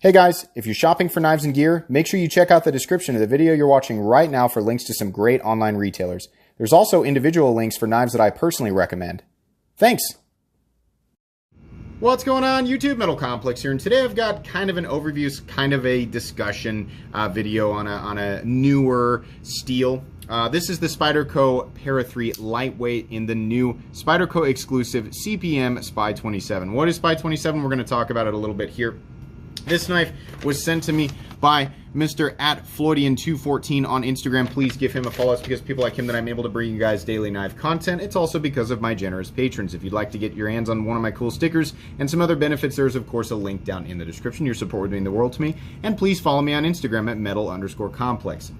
Hey guys, if you're shopping for knives and gear, make sure you check out the description of the video you're watching right now for links to some great online retailers. There's also individual links for knives that I personally recommend. Thanks! What's going on, YouTube? Metal Complex here, and today I've got kind of an overview, kind of a discussion video on a newer steel. This is the Spyderco Para 3 Lightweight in the new Spyderco exclusive CPM SPY27. What is SPY27? We're going to talk about it a little bit here. This knife was sent to me by Mr. @Floydian214 on Instagram. Please give him a follow. It's because people like him that I'm able to bring you guys daily knife content. It's also because of my generous patrons. If you'd like to get your hands on one of my cool stickers and some other benefits, there's of course a link down in the description. Your support would mean the world to me. And please follow me on Instagram at metal_complex.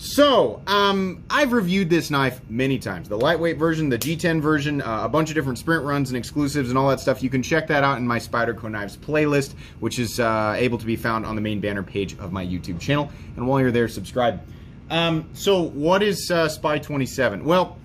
So, I've reviewed this knife many times. The lightweight version, the G10 version, a bunch of different sprint runs and exclusives and all that stuff. You can check that out in my Spyderco Knives playlist, which is able to be found on the main banner page of my YouTube channel. And while you're there, subscribe. So, what is SPY27? Well,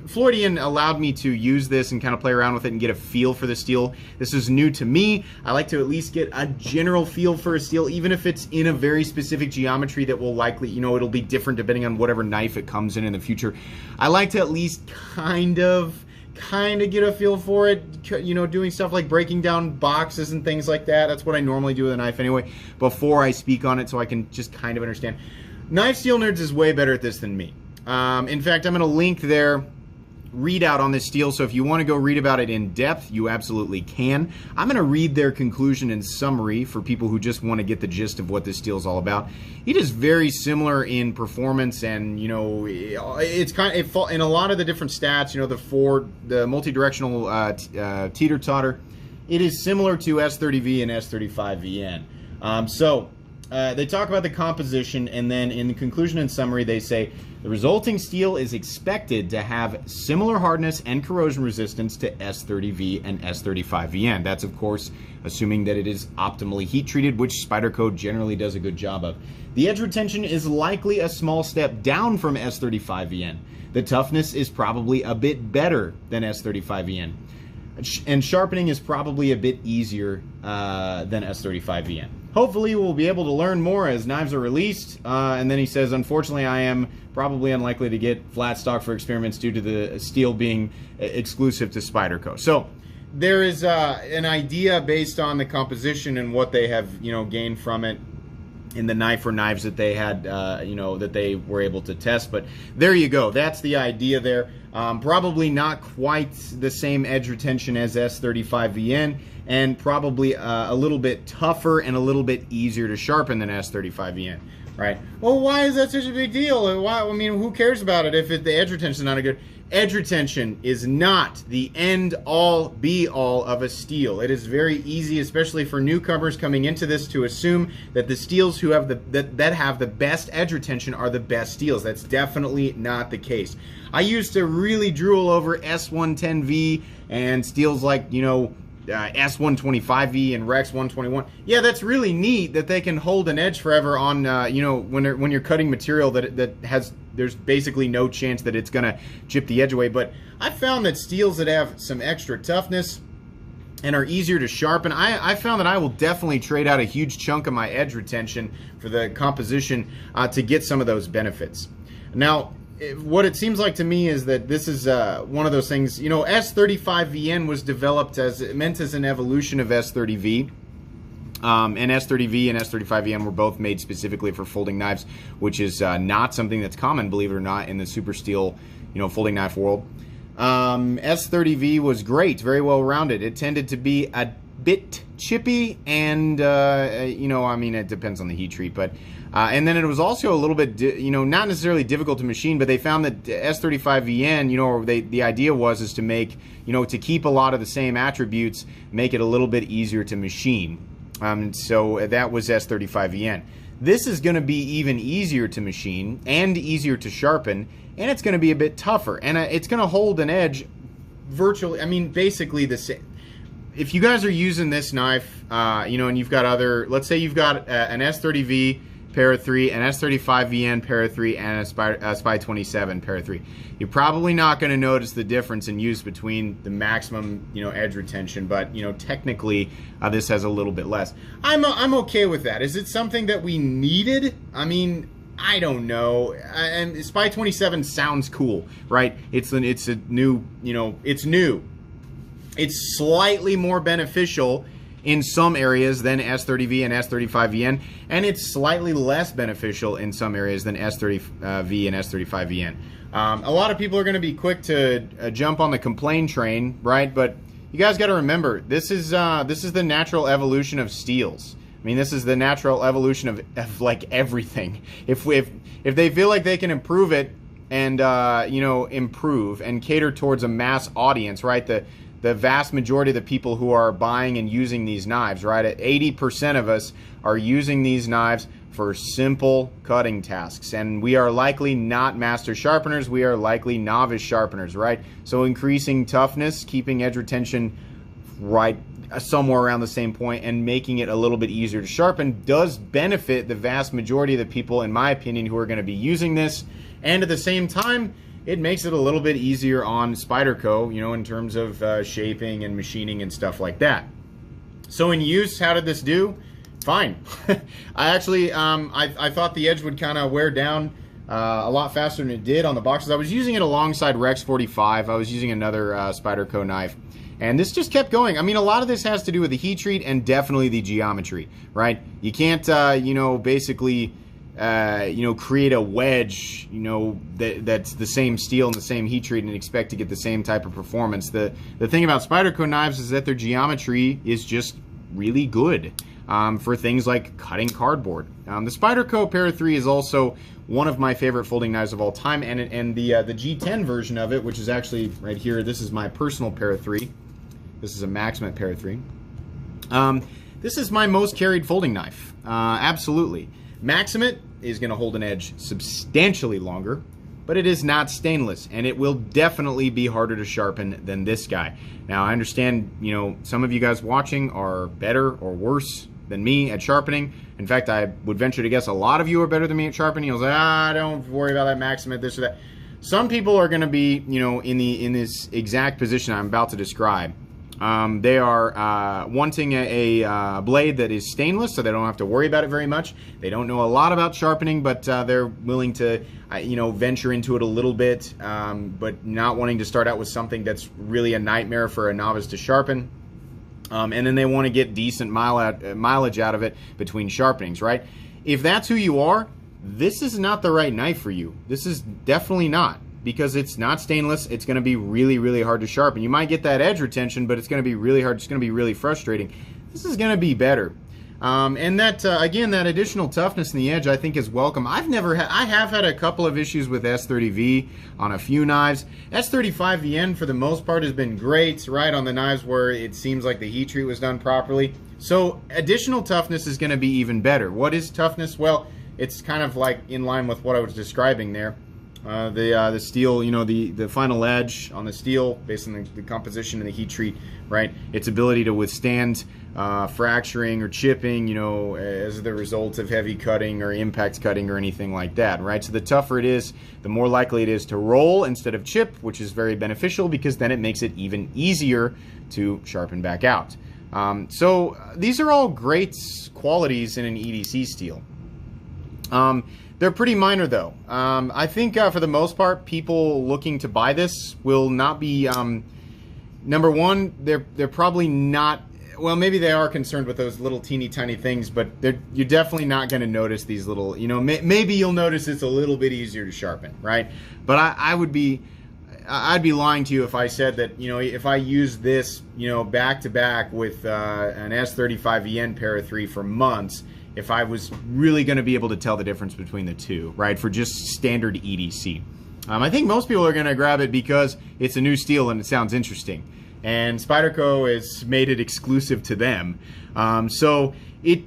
Floydian allowed me to use this and kind of play around with it and get a feel for the steel. This is new to me. I like to at least get a general feel for a steel, even if it's in a very specific geometry that will likely, you know, it'll be different depending on whatever knife it comes in the future. I like to at least kind of get a feel for it, you know, doing stuff like breaking down boxes and things like that. That's what I normally do with a knife anyway, before I speak on it, so I can just kind of understand. Knife Steel Nerds is way better at this than me. In fact, I'm going to link their readout on this steel, so if you want to go read about it in depth, you absolutely can. I'm going to read their conclusion and summary for people who just want to get the gist of what this steel is all about. It is very similar in performance, and you know, it's kind of in a lot of the different stats. You know, the multi-directional teeter-totter. It is similar to S30V and S35VN. They talk about the composition, and then in the conclusion and summary, they say the resulting steel is expected to have similar hardness and corrosion resistance to S30V and S35VN. That's, of course, assuming that it is optimally heat treated, which Spyderco generally does a good job of. The edge retention is likely a small step down from S35VN. The toughness is probably a bit better than S35VN. And sharpening is probably a bit easier than S35VN. Hopefully we'll be able to learn more as knives are released. And then he says, unfortunately, I am probably unlikely to get flat stock for experiments due to the steel being exclusive to Spyderco. So there is an idea based on the composition and what they have, you know, gained from it in the knife or knives that they had, you know, that they were able to test. But there you go. That's the idea there. Probably not quite the same edge retention as S35VN, and probably a little bit tougher and a little bit easier to sharpen than S35VN, right? Well, why is that such a big deal? Why, I mean, who cares about it if the edge retention is not a good... Edge retention is not the end-all, be-all of a steel. It is very easy, especially for newcomers coming into this, to assume that the steels who have that have the best edge retention are the best steels. That's definitely not the case. I used to really drool over S110V and steels like, you know, S125V and Rex 121. Yeah, that's really neat that they can hold an edge forever on, you know, when you're cutting material that has, there's basically no chance that it's gonna chip the edge away. But I found that steels that have some extra toughness and are easier to sharpen, I found that I will definitely trade out a huge chunk of my edge retention for the composition to get some of those benefits. Now, what it seems like to me is that this is one of those things, you know, S35VN was developed meant as an evolution of S30V. And S30V and S35VN were both made specifically for folding knives, which is not something that's common, believe it or not, in the super steel, you know, folding knife world. S30V was great, very well rounded. It tended to be a bit chippy, and you know, I mean, it depends on the heat treat, but and then it was also a little bit, you know, not necessarily difficult to machine, but they found that S35VN, you know, the idea was to make, you know, to keep a lot of the same attributes, make it a little bit easier to machine. So that was S35VN. This is going to be even easier to machine and easier to sharpen, and it's going to be a bit tougher, and it's going to hold an edge virtually, I mean, basically the same. If you guys are using this knife, you know, and you've got other, let's say you've got an S30V Para 3, an S35VN Para 3, and a SPY27 Para 3. You're probably not going to notice the difference in use between the maximum, edge retention, but technically this has a little bit less. I'm okay with that. Is it something that we needed? I mean, I don't know. And SPY27 sounds cool, right? It's a new, it's new. It's slightly more beneficial in some areas than S30V and S35VN, and it's slightly less beneficial in some areas than S30V and S35VN. A lot of people are going to be quick to jump on the complain train, right? But you guys got to remember, this is the natural evolution of steels. I mean, this is the natural evolution of like everything. If they feel like they can improve it and improve and cater towards a mass audience, right? The vast majority of the people who are buying and using these knives, right? At 80% of us are using these knives for simple cutting tasks, and we are likely not master sharpeners. We are likely novice sharpeners, right? So increasing toughness, keeping edge retention right somewhere around the same point, and making it a little bit easier to sharpen does benefit the vast majority of the people, in my opinion, who are going to be using this. And at the same time, it makes it a little bit easier on Spyderco, in terms of shaping and machining and stuff like that. So in use, how did this do? Fine. I actually, I thought the edge would kind of wear down a lot faster than it did on the boxes. I was using it alongside Rex 45. I was using another Spyderco knife, and this just kept going. I mean, a lot of this has to do with the heat treat and definitely the geometry, right? You can't, basically create a wedge, that's the same steel and the same heat treat and expect to get the same type of performance. The thing about Spyderco knives is that their geometry is just really good for things like cutting cardboard. The Spyderco Para 3 is also one of my favorite folding knives of all time, and the G10 version of it, which is actually right here. This is my personal Para 3. This is a Maximate Para 3. This is my most carried folding knife. Absolutely. Maximate is going to hold an edge substantially longer, but it is not stainless, and it will definitely be harder to sharpen than this guy. Now, I understand, some of you guys watching are better or worse than me at sharpening. In fact, I would venture to guess a lot of you are better than me at sharpening. You'll say, don't worry about that Maximate, this or that. Some people are going to be, in this exact position I'm about to describe. They are wanting a blade that is stainless, so they don't have to worry about it very much. They don't know a lot about sharpening, but they're willing to, venture into it a little bit, but not wanting to start out with something that's really a nightmare for a novice to sharpen. And then they want to get decent mileage out of it between sharpenings, right? If that's who you are, this is not the right knife for you. This is definitely not. Because it's not stainless, it's going to be really, really hard to sharpen. You might get that edge retention, but it's going to be really hard. It's going to be really frustrating. This is going to be better. And that, again, that additional toughness in the edge, I think, is welcome. I have had a couple of issues with S30V on a few knives. S35VN, for the most part, has been great, right, on the knives where it seems like the heat treat was done properly. So additional toughness is going to be even better. What is toughness? Well, it's kind of like in line with what I was describing there. The steel, the final edge on the steel based on the composition and the heat treat, right? Its ability to withstand fracturing or chipping, as the result of heavy cutting or impact cutting or anything like that, right? So the tougher it is, the more likely it is to roll instead of chip, which is very beneficial because then it makes it even easier to sharpen back out. So these are all great qualities in an EDC steel. They're pretty minor though. I think for the most part, people looking to buy this will not be, number one, they're probably not, well, maybe they are concerned with those little teeny tiny things, but you're definitely not going to notice these little, maybe you'll notice it's a little bit easier to sharpen, right? But I'd be lying to you if I said that, if I use this, back to back with an S35VN Para 3 for months, if I was really going to be able to tell the difference between the two, right, for just standard EDC. I think most people are going to grab it because it's a new steel and it sounds interesting. And Spyderco has made it exclusive to them. So it,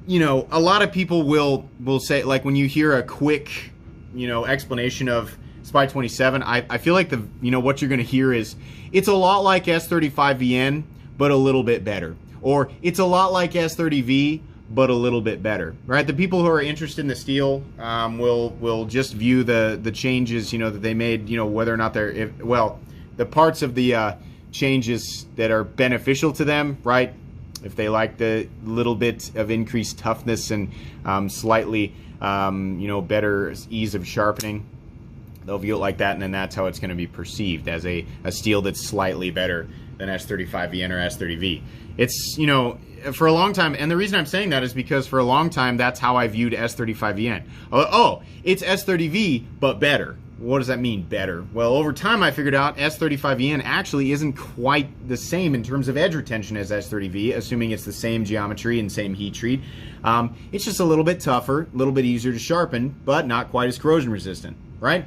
a lot of people will say, like when you hear a quick, explanation of SPY27, I feel like what you're going to hear is, it's a lot like S35VN, but a little bit better. Or it's a lot like S30V, but a little bit better, right? The people who are interested in the steel will just view the changes, you know, that they made, you know, whether or not they're, well, the parts of the changes that are beneficial to them, right? If they like the little bit of increased toughness and slightly, you know, better ease of sharpening, they'll view it like that, and then that's how it's going to be perceived, as a steel that's slightly better than S35VN or S30V. It's, you know, for a long time, and the reason I'm saying that is because for a long time, that's how I viewed S35VN. Oh, it's S30V, but better. What does that mean, better? Well, over time, I figured out S35VN actually isn't quite the same in terms of edge retention as S30V, assuming it's the same geometry and same heat treat. It's just a little bit tougher, a little bit easier to sharpen, but not quite as corrosion resistant, right?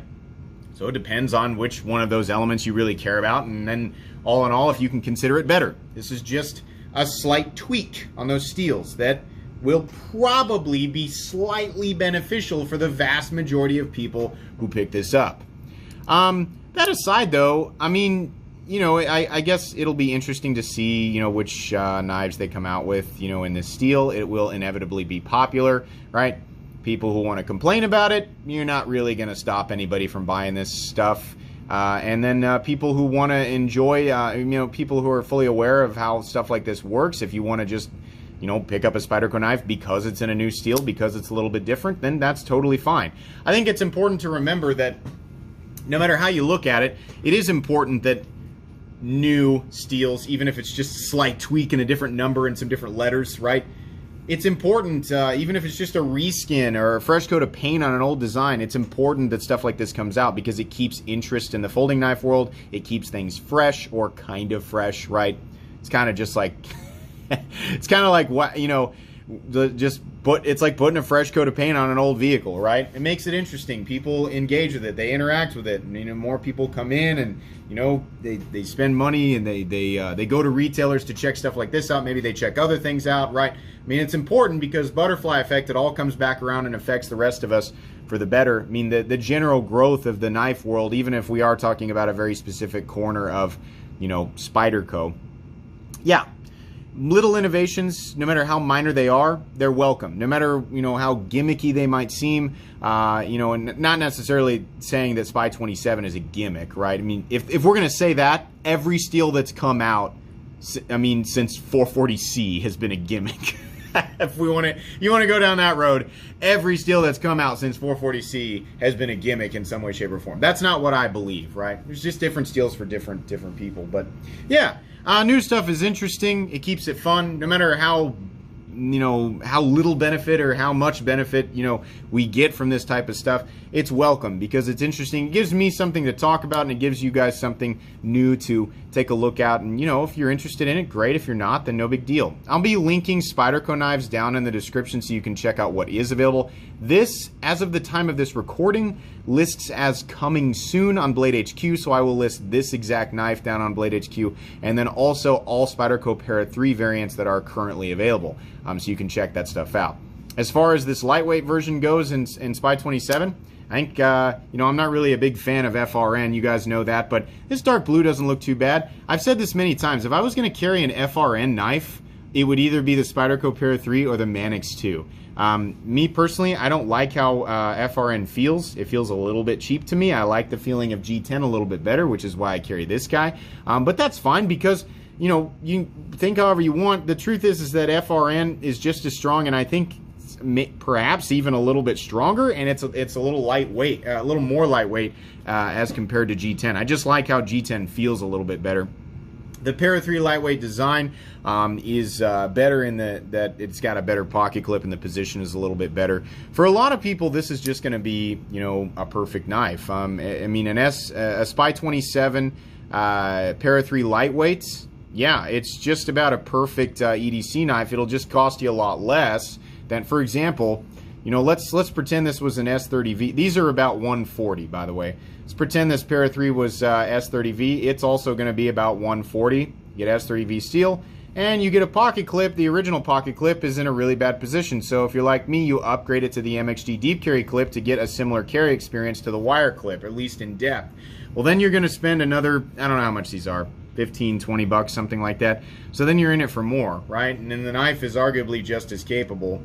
So it depends on which one of those elements you really care about, and then all in all, if you can consider it better. This is just a slight tweak on those steels that will probably be slightly beneficial for the vast majority of people who pick this up. That aside, though, I mean, you know, I guess it'll be interesting to see, you know, which knives they come out with, you know, in this steel. It will inevitably be popular, right? People who want to complain about it, you're not really going to stop anybody from buying this stuff. And then people who want to enjoy, you know, people who are fully aware of how stuff like this works, if you want to just, you know, pick up a Spyderco knife because it's in a new steel, because it's a little bit different, then that's totally fine. I think it's important to remember that no matter how you look at it, it is important that new steels, even if it's just a slight tweak and a different number and some different letters, right? It's important, even if it's just a reskin or a fresh coat of paint on an old design, it's important that stuff like this comes out because it keeps interest in the folding knife world. It keeps things fresh, or kind of fresh, right? It's kind of just like, it's kind of like, what, you know, it's like putting a fresh coat of paint on an old vehicle, right? It makes it interesting. People engage with it. They interact with it. And, you know, more people come in and, you know, they spend money, and they go to retailers to check stuff like this out. Maybe they check other things out, right? I mean, it's important because butterfly effect, it all comes back around and affects the rest of us for the better. I mean, the general growth of the knife world, even if we are talking about a very specific corner of, you know, Spyderco. Yeah. Little innovations, no matter how minor they are, they're welcome. No matter, you know, how gimmicky they might seem, you know, and not necessarily saying that SPY27 is a gimmick, right? I mean, if we're going to say that, every steel that's come out, I mean, since 440C has been a gimmick. If we want to, you want to go down that road, every steel that's come out since 440C has been a gimmick in some way, shape, or form. That's not what I believe, right? There's just different steels for different people. But yeah, new stuff is interesting. It keeps it fun, no matter how, you know, how little benefit or how much benefit, you know, we get from this type of stuff. It's welcome because it's interesting. It gives me something to talk about, and it gives you guys something new to take a look at. And, you know, if you're interested in it, great. If you're not, then no big deal. I'll be linking Spyderco knives down in the description so you can check out what is available. This, as of the time of this recording, lists as coming soon on Blade HQ, so I will list this exact knife down on Blade HQ, and then also all Spyderco Para 3 variants that are currently available, so you can check that stuff out. As far as this lightweight version goes in SPY27, I think, you know, I'm not really a big fan of FRN, you guys know that, but this dark blue doesn't look too bad. I've said this many times, if I was going to carry an FRN knife, it would either be the Spyderco Para 3 or the Manix 2. Me personally, I don't like how FRN feels. It feels a little bit cheap to me. I like the feeling of G10 a little bit better, which is why I carry this guy. But that's fine because, you know, you think however you want. The truth is that FRN is just as strong, and I think perhaps even a little bit stronger, and it's a little lightweight, a little more lightweight as compared to G10. I just like how G10 feels a little bit better. The Para 3 lightweight design is better in that it's got a better pocket clip and the position is a little bit better. For a lot of people, this is just going to be, you know, a perfect knife. I mean, a SPY27 Para 3 lightweights, yeah, it's just about a perfect EDC knife. It'll just cost you a lot less than, for example, you know, let's pretend this was an S30V. These are about 140, by the way. Let's pretend this Para 3 was S30V. It's also going to be about 140. You get S30V steel, and you get a pocket clip. The original pocket clip is in a really bad position. So if you're like me, you upgrade it to the MXD deep carry clip to get a similar carry experience to the wire clip, at least in depth. Well, then you're going to spend another, I don't know how much these are, 15, 20 bucks, something like that. So then you're in it for more, right? And then the knife is arguably just as capable.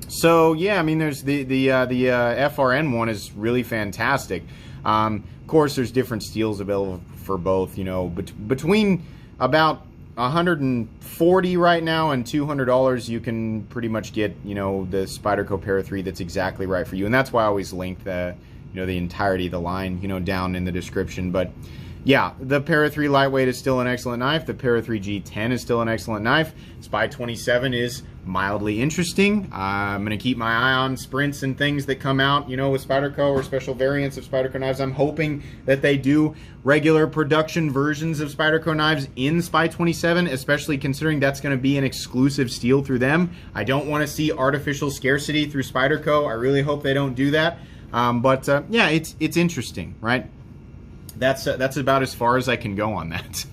So yeah, I mean, there's the FRN one is really fantastic. Of course, there's different steels available for both. You know, between about 140 right now and $200, you can pretty much get, you know, the Spyderco Para 3 that's exactly right for you. And that's why I always link the, you know, the entirety of the line, you know, down in the description. But yeah, the Para 3 lightweight is still an excellent knife. The Para 3 G10 is still an excellent knife. SPY27 is mildly interesting. I'm going to keep my eye on sprints and things that come out, you know, with Spyderco or special variants of Spyderco knives. I'm hoping that they do regular production versions of Spyderco knives in SPY27, especially considering that's going to be an exclusive steel through them. I don't want to see artificial scarcity through Spyderco. I really hope they don't do that. Yeah, it's interesting, right? That's about as far as I can go on that.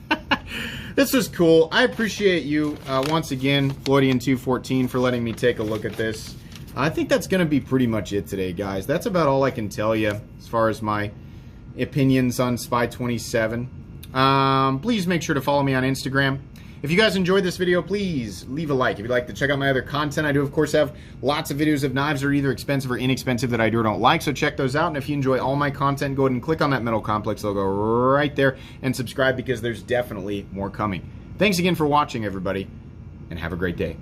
This is cool. I appreciate you once again, Floydian214, for letting me take a look at this. I think that's going to be pretty much it today, guys. That's about all I can tell you as far as my opinions on SPY27. Please make sure to follow me on Instagram. If you guys enjoyed this video, please leave a like. If you'd like to check out my other content, I do, of course, have lots of videos of knives that are either expensive or inexpensive that I do or don't like, so check those out. And if you enjoy all my content, go ahead and click on that Metal Complex logo right there and subscribe, because there's definitely more coming. Thanks again for watching, everybody, and have a great day.